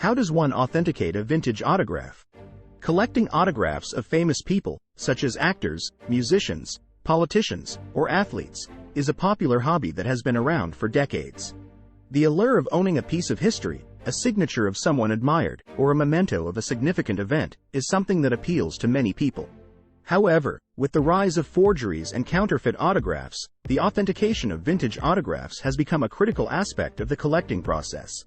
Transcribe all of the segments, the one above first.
How does one authenticate a vintage autograph? Collecting autographs of famous people, such as actors, musicians, politicians, or athletes, is a popular hobby that has been around for decades. The allure of owning a piece of history, a signature of someone admired, or a memento of a significant event, is something that appeals to many people. However, with the rise of forgeries and counterfeit autographs, the authentication of vintage autographs has become a critical aspect of the collecting process.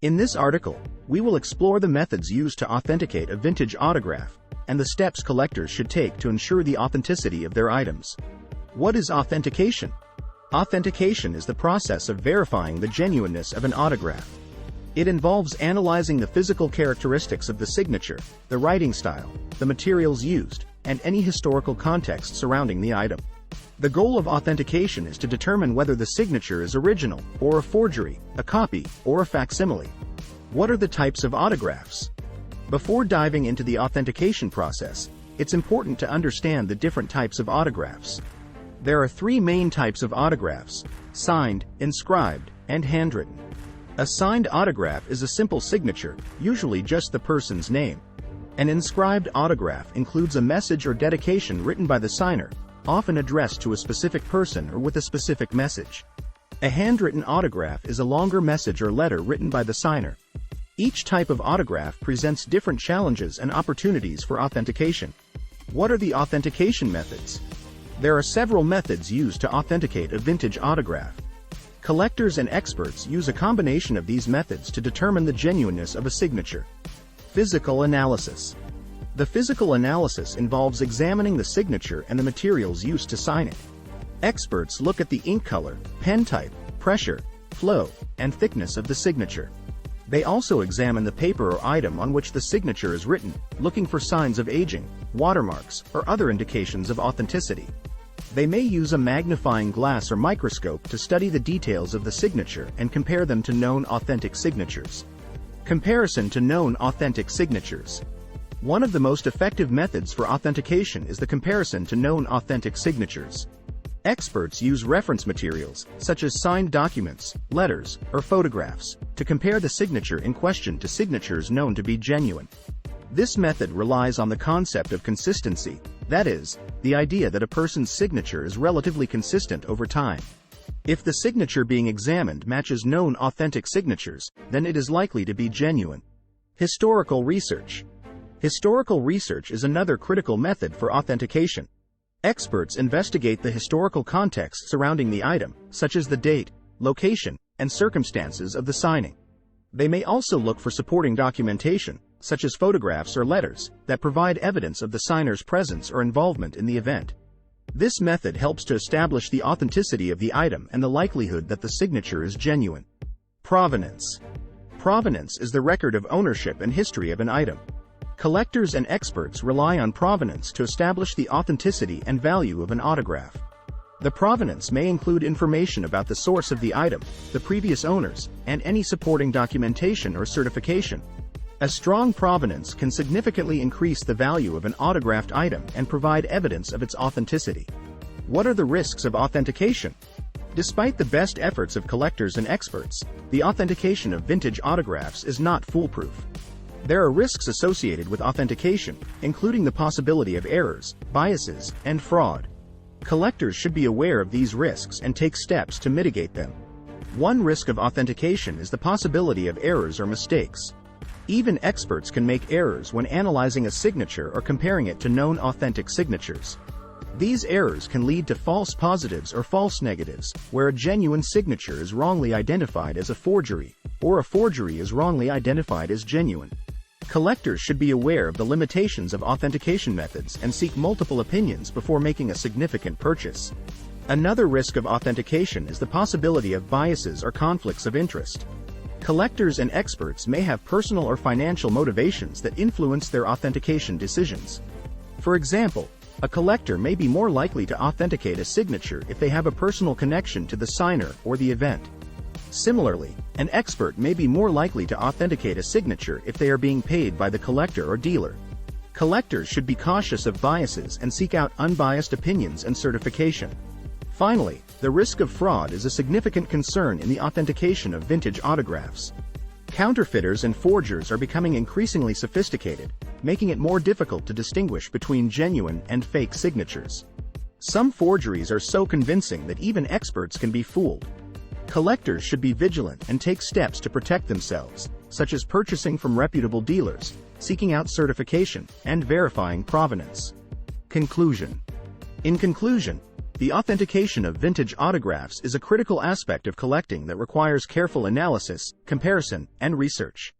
In this article, we will explore the methods used to authenticate a vintage autograph, and the steps collectors should take to ensure the authenticity of their items. What is authentication? Authentication is the process of verifying the genuineness of an autograph. It involves analyzing the physical characteristics of the signature, the writing style, the materials used, and any historical context surrounding the item. The goal of authentication is to determine whether the signature is original, or a forgery, a copy, or a facsimile. What are the types of autographs? Before diving into the authentication process, it's important to understand the different types of autographs. There are three main types of autographs: signed, inscribed, and handwritten. A signed autograph is a simple signature, usually just the person's name. An inscribed autograph includes a message or dedication written by the signer, often addressed to a specific person or with a specific message. A handwritten autograph is a longer message or letter written by the signer. Each type of autograph presents different challenges and opportunities for authentication. What are the authentication methods? There are several methods used to authenticate a vintage autograph. Collectors and experts use a combination of these methods to determine the genuineness of a signature. Physical analysis. The physical analysis involves examining the signature and the materials used to sign it. Experts look at the ink color, pen type, pressure, flow, and thickness of the signature. They also examine the paper or item on which the signature is written, looking for signs of aging, watermarks, or other indications of authenticity. They may use a magnifying glass or microscope to study the details of the signature and compare them to known authentic signatures. Comparison to known authentic signatures. One of the most effective methods for authentication is the comparison to known authentic signatures. Experts use reference materials, such as signed documents, letters, or photographs, to compare the signature in question to signatures known to be genuine. This method relies on the concept of consistency, that is, the idea that a person's signature is relatively consistent over time. If the signature being examined matches known authentic signatures, then it is likely to be genuine. Historical research. Historical research is another critical method for authentication. Experts investigate the historical context surrounding the item, such as the date, location, and circumstances of the signing. They may also look for supporting documentation, such as photographs or letters, that provide evidence of the signer's presence or involvement in the event. This method helps to establish the authenticity of the item and the likelihood that the signature is genuine. Provenance. Provenance is the record of ownership and history of an item. Collectors and experts rely on provenance to establish the authenticity and value of an autograph. The provenance may include information about the source of the item, the previous owners, and any supporting documentation or certification. A strong provenance can significantly increase the value of an autographed item and provide evidence of its authenticity. What are the risks of authentication? Despite the best efforts of collectors and experts, the authentication of vintage autographs is not foolproof. There are risks associated with authentication, including the possibility of errors, biases, and fraud. Collectors should be aware of these risks and take steps to mitigate them. One risk of authentication is the possibility of errors or mistakes. Even experts can make errors when analyzing a signature or comparing it to known authentic signatures. These errors can lead to false positives or false negatives, where a genuine signature is wrongly identified as a forgery, or a forgery is wrongly identified as genuine. Collectors should be aware of the limitations of authentication methods and seek multiple opinions before making a significant purchase. Another risk of authentication is the possibility of biases or conflicts of interest. Collectors and experts may have personal or financial motivations that influence their authentication decisions. For example, a collector may be more likely to authenticate a signature if they have a personal connection to the signer or the event. Similarly, an expert may be more likely to authenticate a signature if they are being paid by the collector or dealer. Collectors should be cautious of biases and seek out unbiased opinions and certification. Finally, the risk of fraud is a significant concern in the authentication of vintage autographs. Counterfeiters and forgers are becoming increasingly sophisticated, making it more difficult to distinguish between genuine and fake signatures. Some forgeries are so convincing that even experts can be fooled. Collectors should be vigilant and take steps to protect themselves, such as purchasing from reputable dealers, seeking out certification, and verifying provenance. Conclusion. In conclusion, the authentication of vintage autographs is a critical aspect of collecting that requires careful analysis, comparison, and research.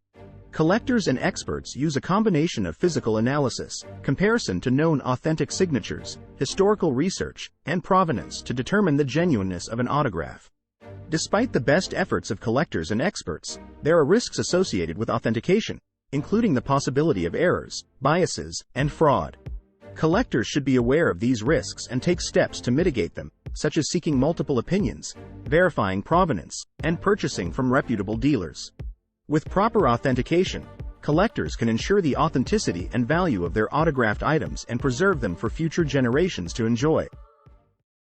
Collectors and experts use a combination of physical analysis, comparison to known authentic signatures, historical research, and provenance to determine the genuineness of an autograph. Despite the best efforts of collectors and experts, there are risks associated with authentication, including the possibility of errors, biases, and fraud. Collectors should be aware of these risks and take steps to mitigate them, such as seeking multiple opinions, verifying provenance, and purchasing from reputable dealers. With proper authentication, collectors can ensure the authenticity and value of their autographed items and preserve them for future generations to enjoy.